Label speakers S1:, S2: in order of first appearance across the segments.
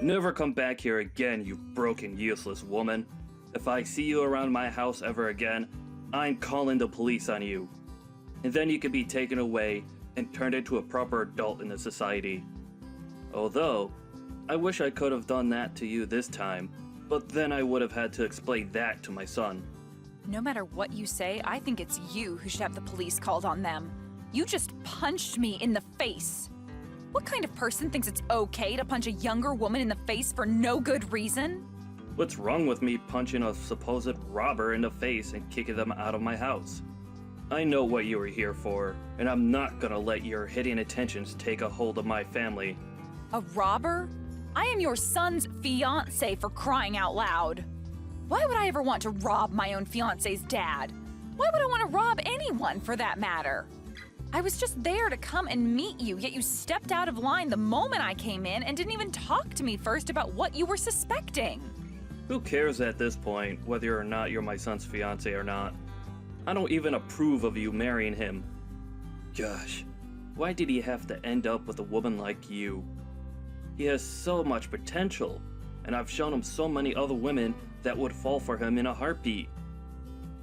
S1: Never come back here again, you broken, useless woman. If I see you around my house ever again, I'm calling the police on you. And then you can be taken away and turned into a proper adult in the society. Although, I wish I could have done that to you this time, but then I would have had to explain that to my son.
S2: No matter what you say, I think it's you who should have the police called on them. You just punched me in the face. What kind of person thinks it's okay to punch a younger woman in the face for no good reason?
S1: What's wrong with me punching a supposed robber in the face and kicking them out of my house? I know what you were here for, and I'm not gonna let your hitting attentions take a hold of my family.
S2: A robber? I am your son's fiancé, for crying out loud. Why would I ever want to rob my own fiancé's dad? Why would I want to rob anyone, for that matter? I was just there to come and meet you, yet you stepped out of line the moment I came in and didn't even talk to me first about what you were suspecting.
S1: Who cares at this point whether or not you're my son's fiancé or not? I don't even approve of you marrying him. Gosh, why did he have to end up with a woman like you? He has so much potential, and I've shown him so many other women that would fall for him in a heartbeat.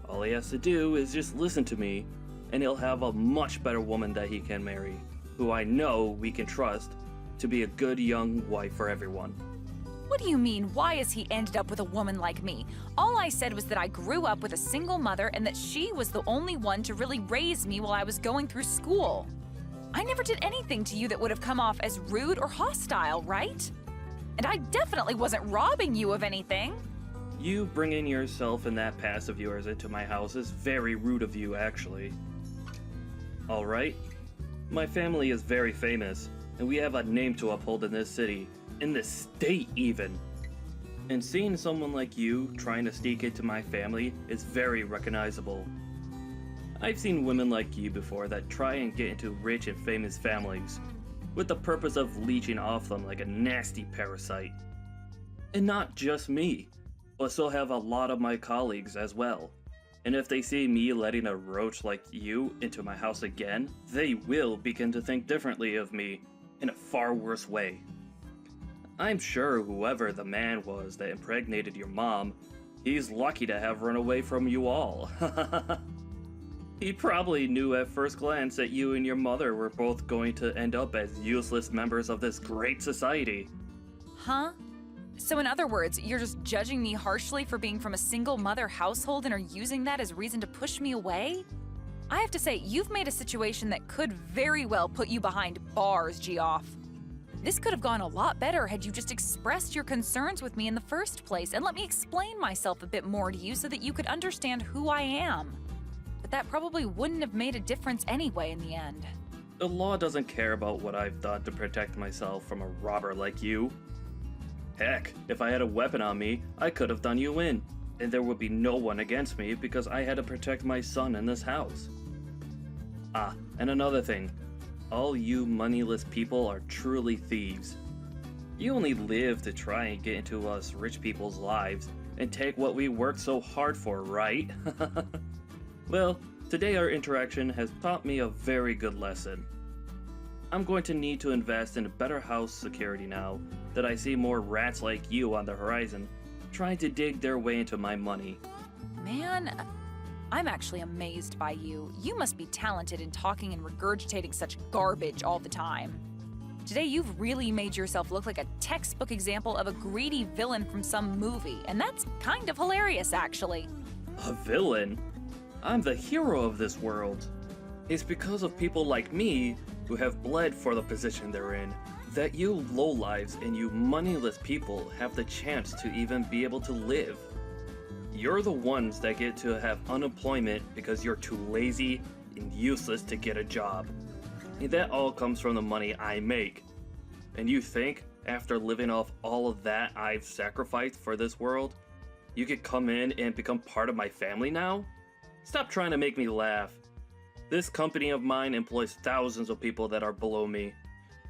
S1: All he has to do is just listen to me, and he'll have a much better woman that he can marry, who I know we can trust to be a good young wife for everyone.
S2: What do you mean, why has he ended up with a woman like me? All I said was that I grew up with a single mother and that she was the only one to really raise me while I was going through school. I never did anything to you that would have come off as rude or hostile, right? And I definitely wasn't robbing you of anything.
S1: You bringing yourself and that past of yours into my house is very rude of you, actually. Alright? My family is very famous, and we have a name to uphold in this city. In this state, even. And seeing someone like you trying to sneak into my family is very recognizable. I've seen women like you before that try and get into rich and famous families, with the purpose of leeching off them like a nasty parasite. And not just me, but so have a lot of my colleagues as well. And if they see me letting a roach like you into my house again, they will begin to think differently of me in a far worse way. I'm sure whoever the man was that impregnated your mom, he's lucky to have run away from you all. He probably knew at first glance that you and your mother were both going to end up as useless members of this great society.
S2: Huh? So in other words, you're just judging me harshly for being from a single mother household and are using that as reason to push me away? I have to say, you've made a situation that could very well put you behind bars, Geoff. This could have gone a lot better had you just expressed your concerns with me in the first place and let me explain myself a bit more to you so that you could understand who I am. But that probably wouldn't have made a difference anyway in the end.
S1: The law doesn't care about what I've done to protect myself from a robber like you. Heck, if I had a weapon on me, I could have done you in, and there would be no one against me because I had to protect my son in this house. Ah, and another thing. All you moneyless people are truly thieves. You only live to try and get into us rich people's lives and take what we worked so hard for, right? Well, today our interaction has taught me a very good lesson. I'm going to need to invest in better house security now that I see more rats like you on the horizon trying to dig their way into my money.
S2: Man, I'm actually amazed by you. You must be talented in talking and regurgitating such garbage all the time. Today you've really made yourself look like a textbook example of a greedy villain from some movie, and that's kind of hilarious, actually.
S1: A villain? I'm the hero of this world. It's because of people like me who have bled for the position they're in that you lowlives and you moneyless people have the chance to even be able to live. You're the ones that get to have unemployment because you're too lazy and useless to get a job. And that all comes from the money I make. And you think, after living off all of that I've sacrificed for this world, you could come in and become part of my family now? Stop trying to make me laugh. This company of mine employs thousands of people that are below me.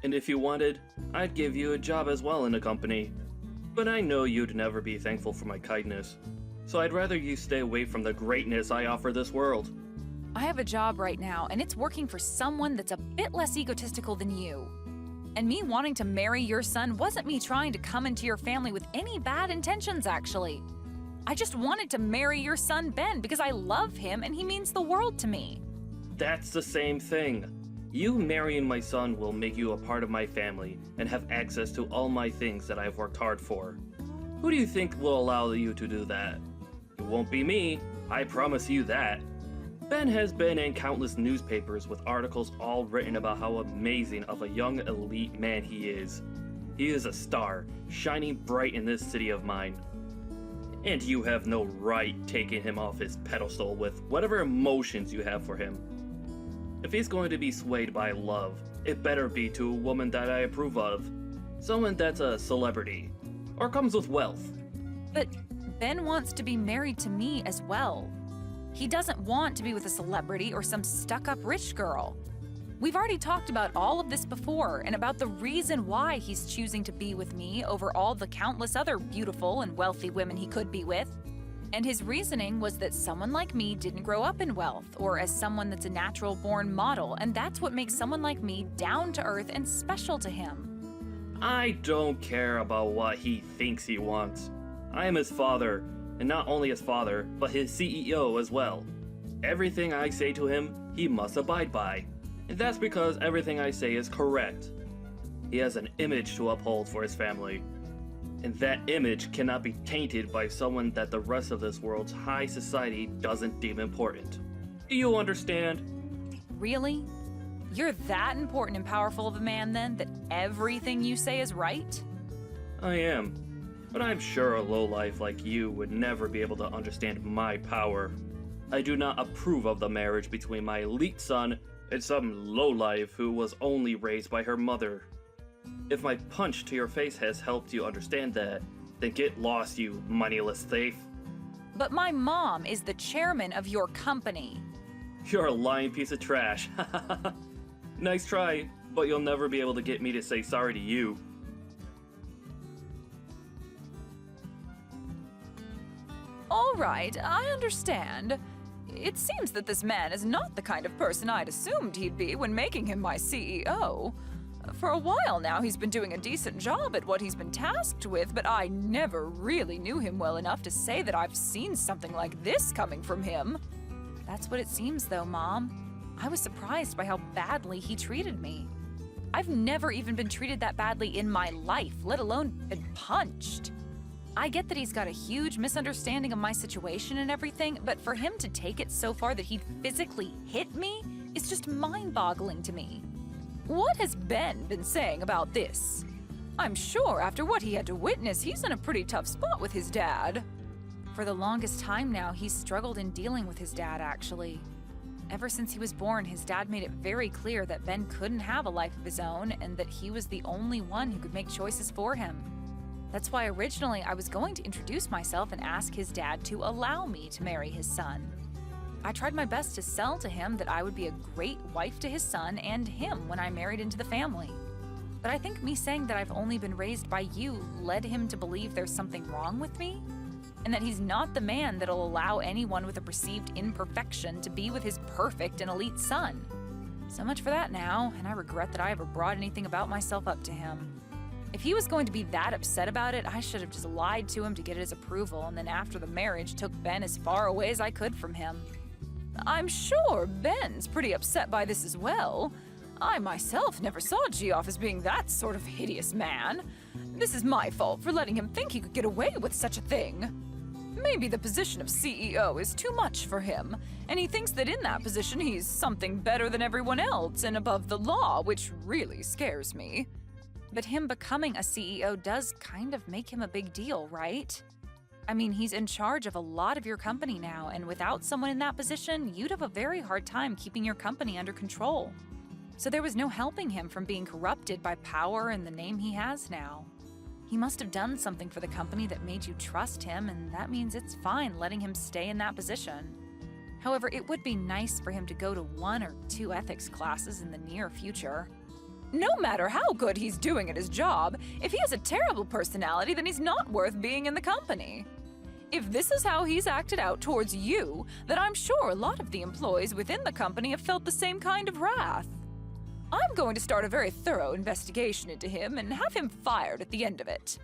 S1: And if you wanted, I'd give you a job as well in the company. But I know you'd never be thankful for my kindness. So I'd rather you stay away from the greatness I offer this world.
S2: I have a job right now, and it's working for someone that's a bit less egotistical than you. And me wanting to marry your son wasn't me trying to come into your family with any bad intentions, actually. I just wanted to marry your son, Ben, because I love him and he means the world to me.
S1: That's the same thing. You marrying my son will make you a part of my family and have access to all my things that I've worked hard for. Who do you think will allow you to do that? It won't be me, I promise you that. Ben has been in countless newspapers with articles all written about how amazing of a young elite man he is. He is a star, shining bright in this city of mine. And you have no right taking him off his pedestal with whatever emotions you have for him. If he's going to be swayed by love, it better be to a woman that I approve of. Someone that's a celebrity, or comes with wealth.
S2: But Ben wants to be married to me as well. He doesn't want to be with a celebrity or some stuck-up rich girl. We've already talked about all of this before and about the reason why he's choosing to be with me over all the countless other beautiful and wealthy women he could be with. And his reasoning was that someone like me didn't grow up in wealth or as someone that's a natural-born model, and that's what makes someone like me down-to-earth and special to him.
S1: I don't care about what he thinks he wants. I am his father, and not only his father, but his CEO as well. Everything I say to him, he must abide by. And that's because everything I say is correct. He has an image to uphold for his family. And that image cannot be tainted by someone that the rest of this world's high society doesn't deem important. Do you understand?
S2: Really? You're that important and powerful of a man then, that everything you say is right?
S1: I am. But I'm sure a lowlife like you would never be able to understand my power. I do not approve of the marriage between my elite son and some lowlife who was only raised by her mother. If my punch to your face has helped you understand that, then get lost, you moneyless thief.
S2: But my mom is the chairman of your company.
S1: You're a lying piece of trash. Nice try, but you'll never be able to get me to say sorry to you.
S2: All right, I understand. It seems that this man is not the kind of person I'd assumed he'd be when making him my CEO. For a while now, he's been doing a decent job at what he's been tasked with, but I never really knew him well enough to say that I've seen something like this coming from him. That's what it seems, though, Mom. I was surprised by how badly he treated me. I've never even been treated that badly in my life, let alone been punched. I get that he's got a huge misunderstanding of my situation and everything, but for him to take it so far that he'd physically hit me is just mind-boggling to me. What has Ben been saying about this? I'm sure after what he had to witness, he's in a pretty tough spot with his dad. For the longest time now, he's struggled in dealing with his dad, actually. Ever since he was born, his dad made it very clear that Ben couldn't have a life of his own and that he was the only one who could make choices for him. That's why originally I was going to introduce myself and ask his dad to allow me to marry his son. I tried my best to sell to him that I would be a great wife to his son and him when I married into the family. But I think me saying that I've only been raised by you led him to believe there's something wrong with me, and that he's not the man that'll allow anyone with a perceived imperfection to be with his perfect and elite son. So much for that now, and I regret that I ever brought anything about myself up to him. If he was going to be that upset about it, I should have just lied to him to get his approval, and then after the marriage took Ben as far away as I could from him. I'm sure Ben's pretty upset by this as well. I myself never saw Geoff as being that sort of hideous man. This is my fault for letting him think he could get away with such a thing. Maybe the position of CEO is too much for him, and he thinks that in that position he's something better than everyone else and above the law, which really scares me. But him becoming a CEO does kind of make him a big deal, right? I mean, he's in charge of a lot of your company now, and without someone in that position, you'd have a very hard time keeping your company under control. So there was no helping him from being corrupted by power and the name he has now. He must have done something for the company that made you trust him, and that means it's fine letting him stay in that position. However, it would be nice for him to go to 1 or 2 ethics classes in the near future. No matter how good he's doing at his job, if he has a terrible personality, then he's not worth being in the company. If this is how he's acted out towards you, then I'm sure a lot of the employees within the company have felt the same kind of wrath. I'm going to start a very thorough investigation into him and have him fired at the end of it.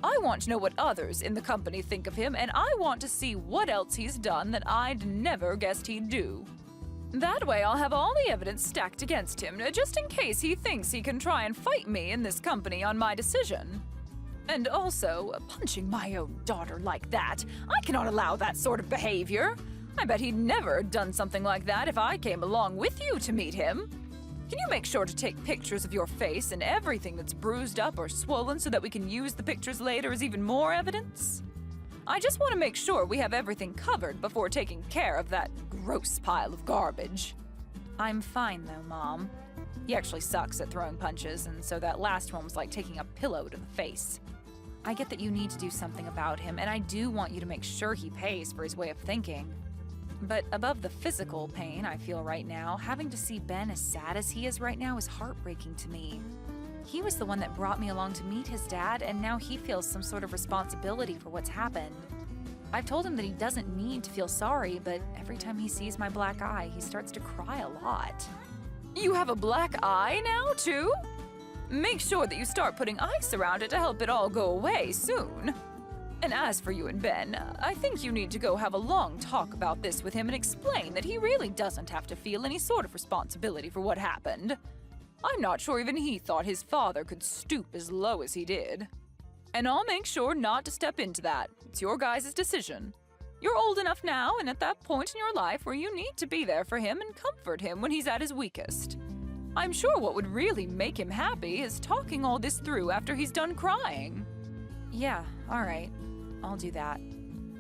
S2: I want to know what others in the company think of him, and I want to see what else he's done that I'd never guessed he'd do. That way I'll have all the evidence stacked against him, just in case he thinks he can try and fight me in this company on my decision. And also, punching my own daughter like that, I cannot allow that sort of behavior. I bet he'd never have done something like that if I came along with you to meet him. Can you make sure to take pictures of your face and everything that's bruised up or swollen so that we can use the pictures later as even more evidence? I just want to make sure we have everything covered before taking care of that gross pile of garbage. I'm fine though, Mom. He actually sucks at throwing punches, and so that last one was like taking a pillow to the face. I get that you need to do something about him, and I do want you to make sure he pays for his way of thinking. But above the physical pain I feel right now, having to see Ben as sad as he is right now is heartbreaking to me. He was the one that brought me along to meet his dad, and now he feels some sort of responsibility for what's happened. I've told him that he doesn't need to feel sorry, but every time he sees my black eye, he starts to cry a lot. You have a black eye now, too? Make sure that you start putting ice around it to help it all go away soon. And as for you and Ben, I think you need to go have a long talk about this with him and explain that he really doesn't have to feel any sort of responsibility for what happened. I'm not sure even he thought his father could stoop as low as he did. And I'll make sure not to step into that. It's your guys' decision. You're old enough now and at that point in your life where you need to be there for him and comfort him when he's at his weakest. I'm sure what would really make him happy is talking all this through after he's done crying. Yeah, all right. I'll do that.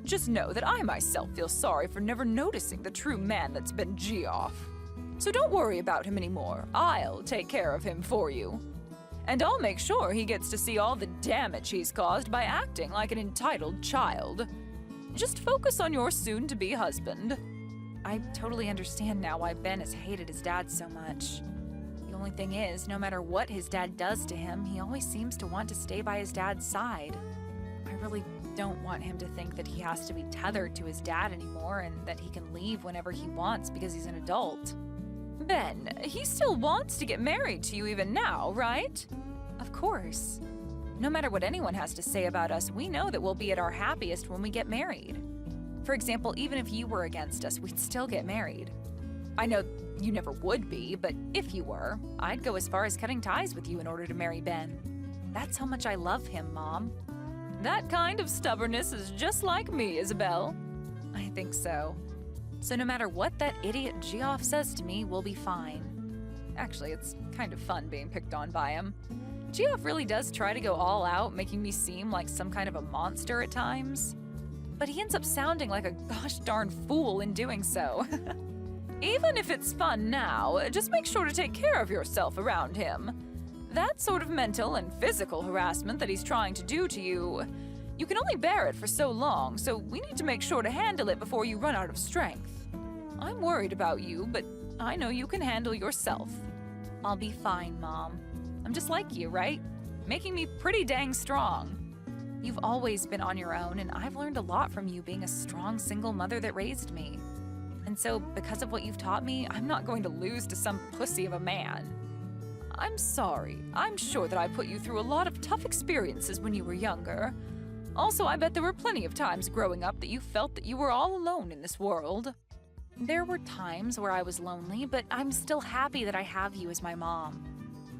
S2: Just know that I myself feel sorry for never noticing the true man that's been Geoff. So don't worry about him anymore. I'll take care of him for you. And I'll make sure he gets to see all the damage he's caused by acting like an entitled child. Just focus on your soon-to-be husband. I totally understand now why Ben has hated his dad so much. The only thing is, no matter what his dad does to him, he always seems to want to stay by his dad's side. I really don't want him to think that he has to be tethered to his dad anymore and that he can leave whenever he wants because he's an adult. Ben, he still wants to get married to you even now, right? Of course. No matter what anyone has to say about us, we know that we'll be at our happiest when we get married. For example, even if you were against us, we'd still get married. I know you never would be, but if you were, I'd go as far as cutting ties with you in order to marry Ben. That's how much I love him, Mom. That kind of stubbornness is just like me, Isabel. I think so. So no matter what that idiot Geoff says to me, we'll be fine. Actually, it's kind of fun being picked on by him. Geoff really does try to go all out, making me seem like some kind of a monster at times. But he ends up sounding like a gosh darn fool in doing so. Even if it's fun now, just make sure to take care of yourself around him. That sort of mental and physical harassment that he's trying to do to you, you can only bear it for so long, so we need to make sure to handle it before you run out of strength. I'm worried about you, but I know you can handle yourself. I'll be fine, Mom. I'm just like you, right? Making me pretty dang strong. You've always been on your own, and I've learned a lot from you being a strong single mother that raised me. And so, because of what you've taught me, I'm not going to lose to some pussy of a man. I'm sorry. I'm sure that I put you through a lot of tough experiences when you were younger. Also, I bet there were plenty of times growing up that you felt that you were all alone in this world. There were times where I was lonely, but I'm still happy that I have you as my mom.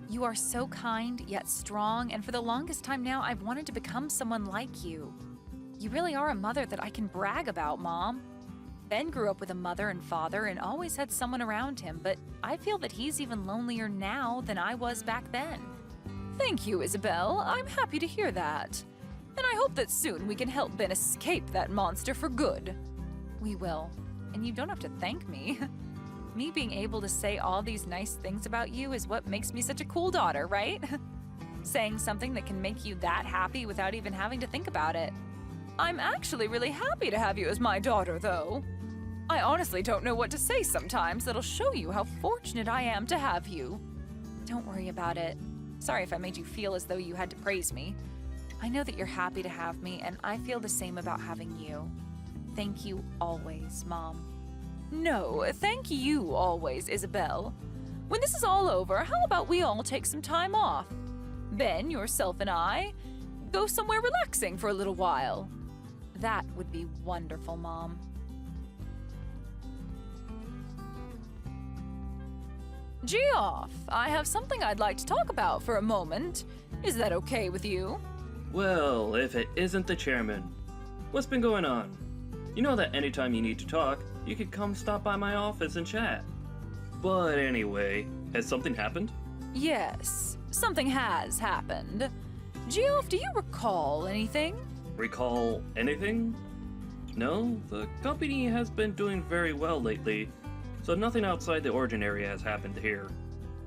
S2: You are so kind, yet strong, and for the longest time now, I've wanted to become someone like you. You really are a mother that I can brag about, Mom. Ben grew up with a mother and father and always had someone around him, but I feel that he's even lonelier now than I was back then. Thank you, Isabel. I'm happy to hear that. And I hope that soon we can help Ben escape that monster for good. We will. And you don't have to thank me. Me being able to say all these nice things about you is what makes me such a cool daughter, right? Saying something that can make you that happy without even having to think about it. I'm actually really happy to have you as my daughter, though. I honestly don't know what to say sometimes that'll show you how fortunate I am to have you. Don't worry about it. Sorry if I made you feel as though you had to praise me. I know that you're happy to have me, and I feel the same about having you. Thank you always, Mom. No, thank you always, Isabel. When this is all over, how about we all take some time off? Ben, yourself, and I go somewhere relaxing for a little while. That would be wonderful, Mom. Geoff, I have something I'd like to talk about for a moment. Is that okay with you?
S1: Well, if it isn't the chairman. What's been going on? You know that anytime you need to talk, you could come stop by my office and chat. But anyway, has something happened?
S2: Yes, something has happened. Geoff, do you recall anything?
S1: Recall anything? No, the company has been doing very well lately, so nothing outside the ordinary has happened here.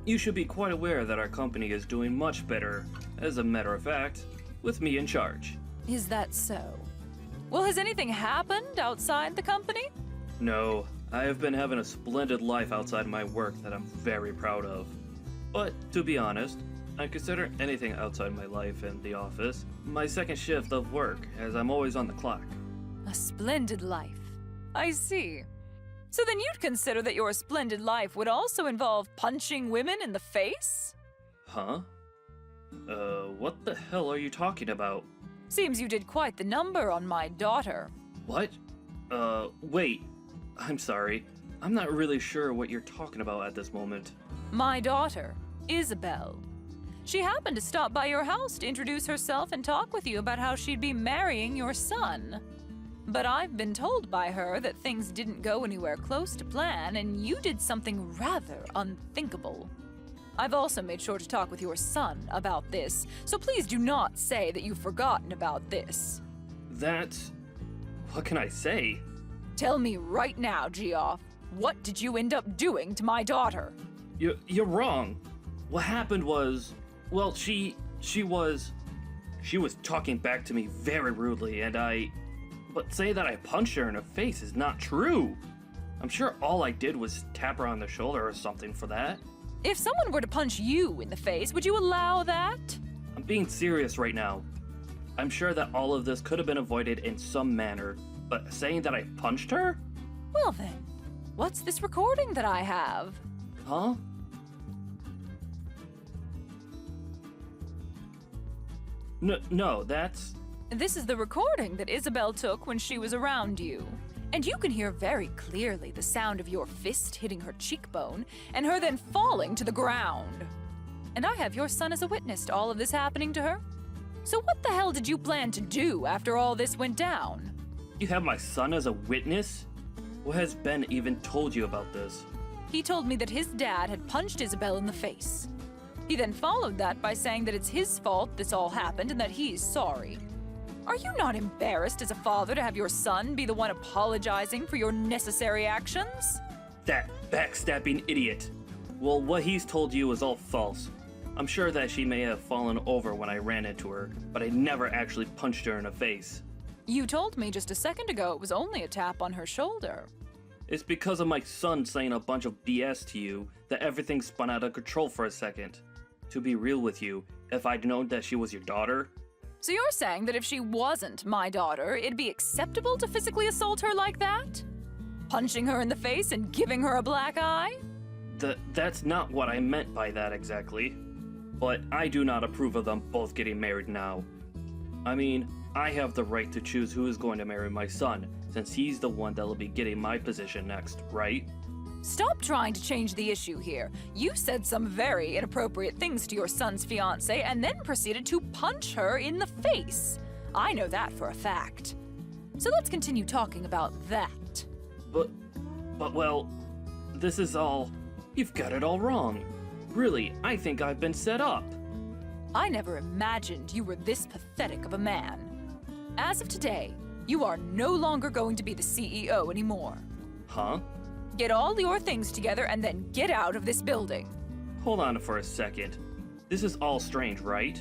S1: You should be quite aware that our company is doing much better, as a matter of fact, with me in charge.
S2: Is that so? Well, has anything happened outside the company?
S1: No, I have been having a splendid life outside my work that I'm very proud of. But, to be honest, I consider anything outside my life and the office my second shift of work, as I'm always on the clock.
S2: A splendid life. I see. So then you'd consider that your splendid life would also involve punching women in the face?
S1: Huh? What the hell are you talking about?
S2: Seems you did quite the number on my daughter.
S1: What? Wait. I'm sorry. I'm not really sure what you're talking about at this moment.
S2: My daughter, Isabel. She happened to stop by your house to introduce herself and talk with you about how she'd be marrying your son. But I've been told by her that things didn't go anywhere close to plan, and you did something rather unthinkable. I've also made sure to talk with your son about this, so please do not say that you've forgotten about this.
S1: What can I say?
S2: Tell me right now, Geoff. What did you end up doing to my daughter?
S1: You're wrong. What happened was, well, she was talking back to me very rudely, but say that I punched her in the face is not true. I'm sure all I did was tap her on the shoulder or something for that.
S2: If someone were to punch you in the face, would you allow that?
S1: I'm being serious right now. I'm sure that all of this could have been avoided in some manner, but saying that I punched her?
S2: Well then, what's this recording that I have?
S1: Huh? No, that's...
S2: This is the recording that Isabel took when she was around you. And you can hear very clearly the sound of your fist hitting her cheekbone and her then falling to the ground. And I have your son as a witness to all of this happening to her. So what the hell did you plan to do after all this went down?
S1: You have my son as a witness? What has Ben even told you about this?
S2: He told me that his dad had punched Isabel in the face. He then followed that by saying that it's his fault this all happened and that he's sorry. Are you not embarrassed as a father to have your son be the one apologizing for your necessary actions?
S1: That backstabbing idiot. Well, what he's told you is all false. I'm sure that she may have fallen over when I ran into her, but I never actually punched her in the face.
S2: You told me just a second ago it was only a tap on her shoulder.
S1: It's because of my son saying a bunch of BS to you that everything spun out of control for a second. To be real with you, if I'd known that she was your daughter...
S2: So you're saying that if she wasn't my daughter, it'd be acceptable to physically assault her like that? Punching her in the face and giving her a black eye?
S1: That's not what I meant by that exactly. But I do not approve of them both getting married now. I mean, I have the right to choose who is going to marry my son, since he's the one that'll be getting my position next, right?
S2: Stop trying to change the issue here. You said some very inappropriate things to your son's fiancé and then proceeded to punch her in the face. I know that for a fact. So let's continue talking about that.
S1: But well, this is all... You've got it all wrong. Really, I think I've been set up.
S2: I never imagined you were this pathetic of a man. As of today, you are no longer going to be the CEO anymore.
S1: Huh?
S2: Get all your things together and then get out of this building.
S1: Hold on for a second. This is all strange, right?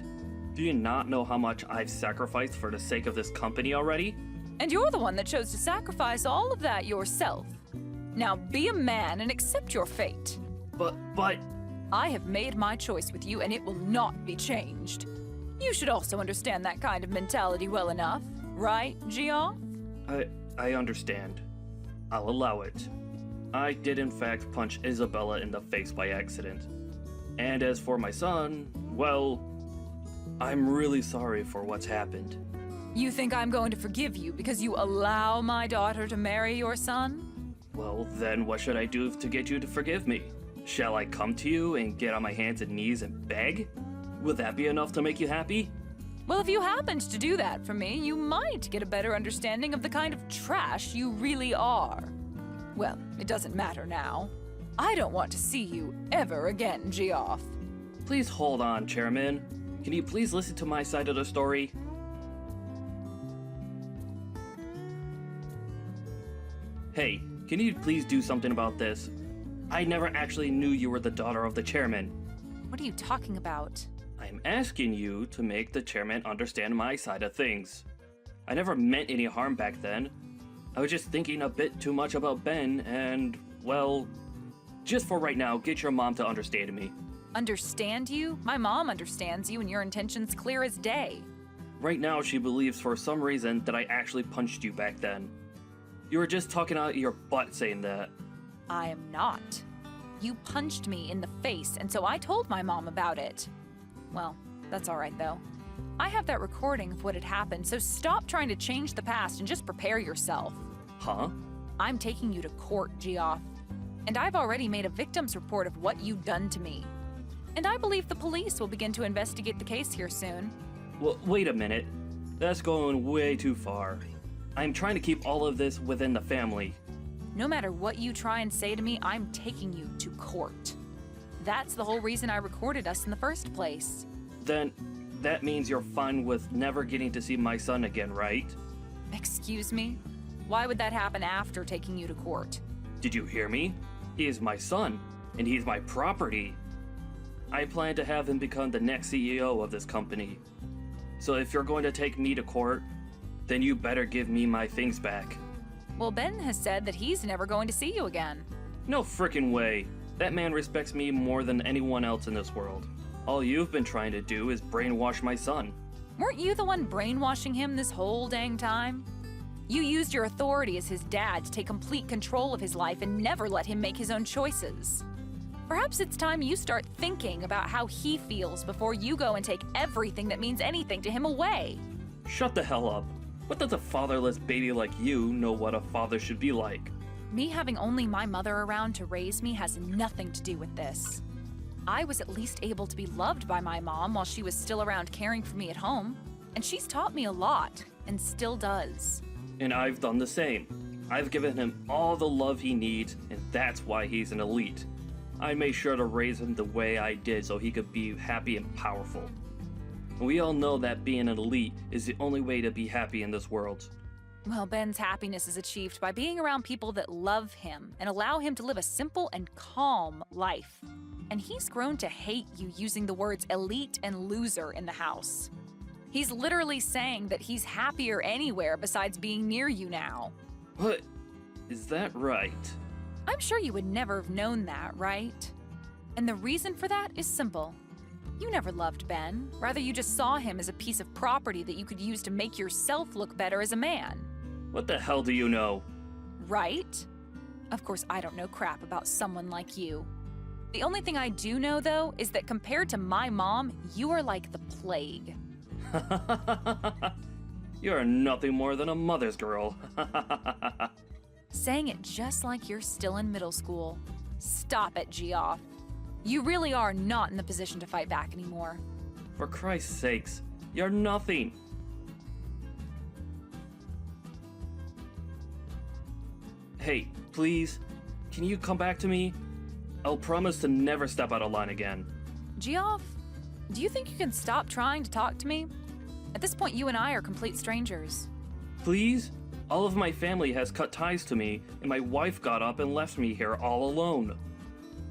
S1: Do you not know how much I've sacrificed for the sake of this company already?
S2: And you're the one that chose to sacrifice all of that yourself. Now be a man and accept your fate.
S1: But...
S2: I have made my choice with you and it will not be changed. You should also understand that kind of mentality well enough, right, Geoff?
S1: I understand. I'll allow it. I did in fact punch Isabella in the face by accident. And as for my son, well, I'm really sorry for what's happened.
S2: You think I'm going to forgive you because you allow my daughter to marry your son?
S1: Well, then what should I do to get you to forgive me? Shall I come to you and get on my hands and knees and beg? Would that be enough to make you happy?
S2: Well, if you happened to do that for me, you might get a better understanding of the kind of trash you really are. Well, it doesn't matter now. I don't want to see you ever again, Geoff.
S1: Please hold on, Chairman. Can you please listen to my side of the story? Hey, can you please do something about this? I never actually knew you were the daughter of the chairman.
S2: What are you talking about?
S1: I'm asking you to make the chairman understand my side of things. I never meant any harm back then. I was just thinking a bit too much about Ben and, well, just for right now, get your mom to understand me.
S2: Understand you? My mom understands you and your intentions clear as day.
S1: Right now, she believes for some reason that I actually punched you back then. You were just talking out of your butt saying that.
S2: I am not. You punched me in the face, and so I told my mom about it. Well, that's all right, though. I have that recording of what had happened, so stop trying to change the past and just prepare yourself.
S1: Huh?
S2: I'm taking you to court, Geoff. And I've already made a victim's report of what you've done to me. And I believe the police will begin to investigate the case here soon.
S1: Well, wait a minute. That's going way too far. I'm trying to keep all of this within the family.
S2: No matter what you try and say to me, I'm taking you to court. That's the whole reason I recorded us in the first place.
S1: Then, that means you're fine with never getting to see my son again, right?
S2: Excuse me? Why would that happen after taking you to court?
S1: Did you hear me? He is my son, and he's my property. I plan to have him become the next CEO of this company. So if you're going to take me to court, then you better give me my things back.
S2: Well, Ben has said that he's never going to see you again.
S1: No frickin' way. That man respects me more than anyone else in this world. All you've been trying to do is brainwash my son.
S2: Weren't you the one brainwashing him this whole dang time? You used your authority as his dad to take complete control of his life and never let him make his own choices. Perhaps it's time you start thinking about how he feels before you go and take everything that means anything to him away.
S1: Shut the hell up. What does a fatherless baby like you know what a father should be like?
S2: Me having only my mother around to raise me has nothing to do with this. I was at least able to be loved by my mom while she was still around caring for me at home, and she's taught me a lot, and still does.
S1: And I've done the same. I've given him all the love he needs, and that's why he's an elite. I made sure to raise him the way I did so he could be happy and powerful. And we all know that being an elite is the only way to be happy in this world.
S2: Well, Ben's happiness is achieved by being around people that love him and allow him to live a simple and calm life. And he's grown to hate you using the words elite and loser in the house. He's literally saying that he's happier anywhere besides being near you now.
S1: What? Is that right?
S2: I'm sure you would never have known that, right? And the reason for that is simple. You never loved Ben. Rather, you just saw him as a piece of property that you could use to make yourself look better as a man.
S1: What the hell do you know?
S2: Right? Of course, I don't know crap about someone like you. The only thing I do know, though, is that compared to my mom, you are like the plague.
S1: You're nothing more than a mother's girl.
S2: Saying it just like you're still in middle school. Stop it, Geoff. You really are not in the position to fight back anymore.
S1: For Christ's sakes, you're nothing. Hey, please, can you come back to me? I'll promise to never step out of line again.
S2: Geoff, do you think you can stop trying to talk to me? At this point, you and I are complete strangers.
S1: Please? All of my family has cut ties to me, and my wife got up and left me here all alone.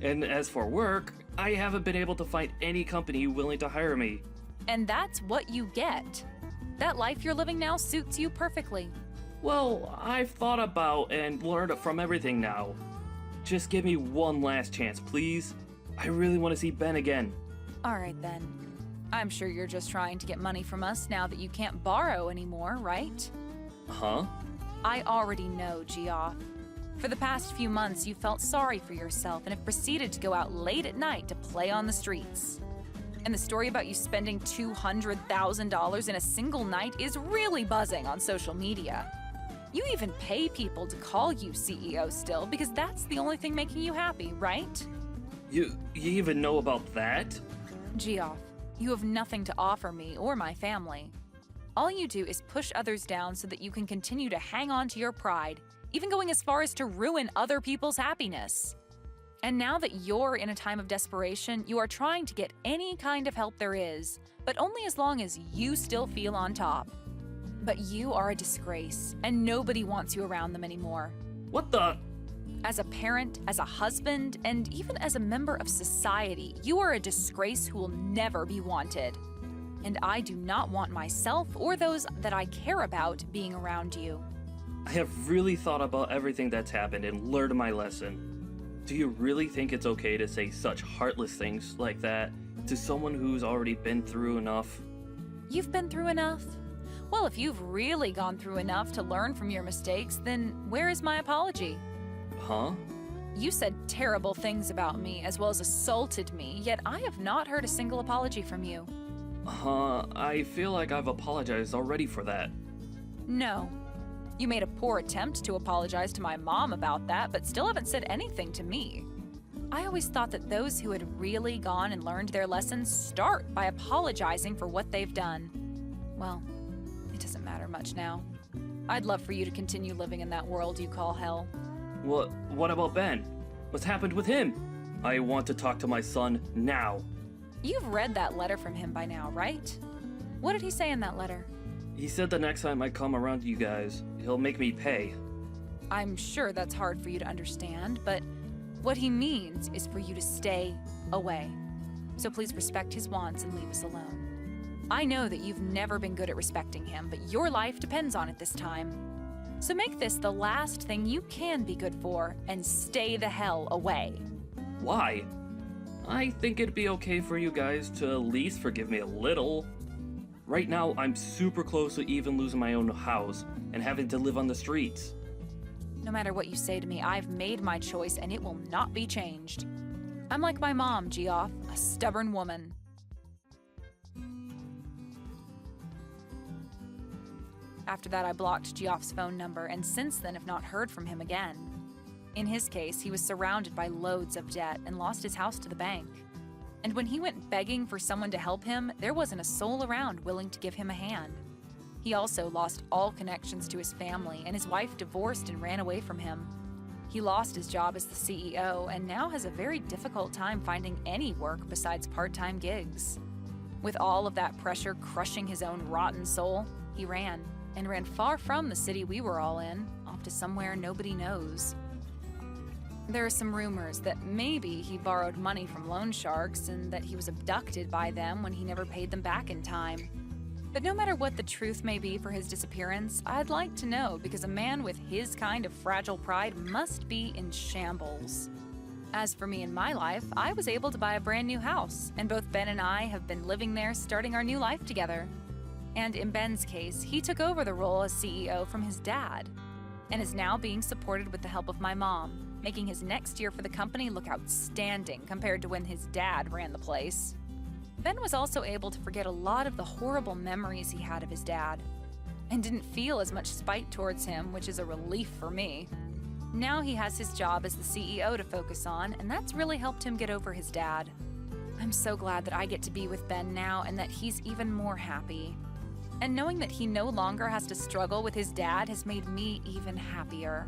S1: And as for work, I haven't been able to find any company willing to hire me.
S2: And that's what you get. That life you're living now suits you perfectly.
S1: Well, I've thought about and learned from everything now. Just give me one last chance, please. I really want to see Ben again.
S2: All right, then. I'm sure you're just trying to get money from us now that you can't borrow anymore, right?
S1: Huh?
S2: I already know, Geoff. For the past few months, you felt sorry for yourself and have proceeded to go out late at night to play on the streets. And the story about you spending $200,000 in a single night is really buzzing on social media. You even pay people to call you CEO still because that's the only thing making you happy, right?
S1: You even know about that?
S2: Geoff, you have nothing to offer me or my family. All you do is push others down so that you can continue to hang on to your pride, even going as far as to ruin other people's happiness. And now that you're in a time of desperation, you are trying to get any kind of help there is, but only as long as you still feel on top. But you are a disgrace, and nobody wants you around them anymore.
S1: What the?
S2: As a parent, as a husband, and even as a member of society, you are a disgrace who will never be wanted. And I do not want myself or those that I care about being around you.
S1: I have really thought about everything that's happened and learned my lesson. Do you really think it's okay to say such heartless things like that to someone who's already been through enough?
S2: You've been through enough? Well, if you've really gone through enough to learn from your mistakes, then where is my apology?
S1: Huh?
S2: You said terrible things about me as well as assaulted me, yet I have not heard a single apology from you.
S1: I feel like I've apologized already for that.
S2: No. You made a poor attempt to apologize to my mom about that, but still haven't said anything to me. I always thought that those who had really gone and learned their lessons start by apologizing for what they've done. Well, it doesn't matter much now. I'd love for you to continue living in that world you call hell.
S1: What about Ben? What's happened with him? I want to talk to my son now.
S2: You've read that letter from him by now, right? What did he say in that letter?
S1: He said the next time I come around you guys, he'll make me pay.
S2: I'm sure that's hard for you to understand, but what he means is for you to stay away. So please respect his wants and leave us alone. I know that you've never been good at respecting him, but your life depends on it this time. So make this the last thing you can be good for and stay the hell away.
S1: Why? I think it'd be okay for you guys to at least forgive me a little. Right now, I'm super close to even losing my own house and having to live on the streets.
S2: No matter what you say to me, I've made my choice and it will not be changed. I'm like my mom, Geoff, a stubborn woman. After that, I blocked Geoff's phone number and since then have not heard from him again. In his case, he was surrounded by loads of debt and lost his house to the bank. And when he went begging for someone to help him, there wasn't a soul around willing to give him a hand. He also lost all connections to his family, and his wife divorced and ran away from him. He lost his job as the CEO and now has a very difficult time finding any work besides part-time gigs. With all of that pressure crushing his own rotten soul, he ran far from the city we were all in, off to somewhere nobody knows. There are some rumors that maybe he borrowed money from loan sharks and that he was abducted by them when he never paid them back in time. But no matter what the truth may be for his disappearance, I'd like to know because a man with his kind of fragile pride must be in shambles. As for me and my life, I was able to buy a brand new house, and both Ben and I have been living there starting our new life together. And in Ben's case, he took over the role as CEO from his dad and is now being supported with the help of my mom, making his next year for the company look outstanding compared to when his dad ran the place. Ben was also able to forget a lot of the horrible memories he had of his dad, and didn't feel as much spite towards him, which is a relief for me. Now he has his job as the CEO to focus on, and that's really helped him get over his dad. I'm so glad that I get to be with Ben now and that he's even more happy. And knowing that he no longer has to struggle with his dad has made me even happier.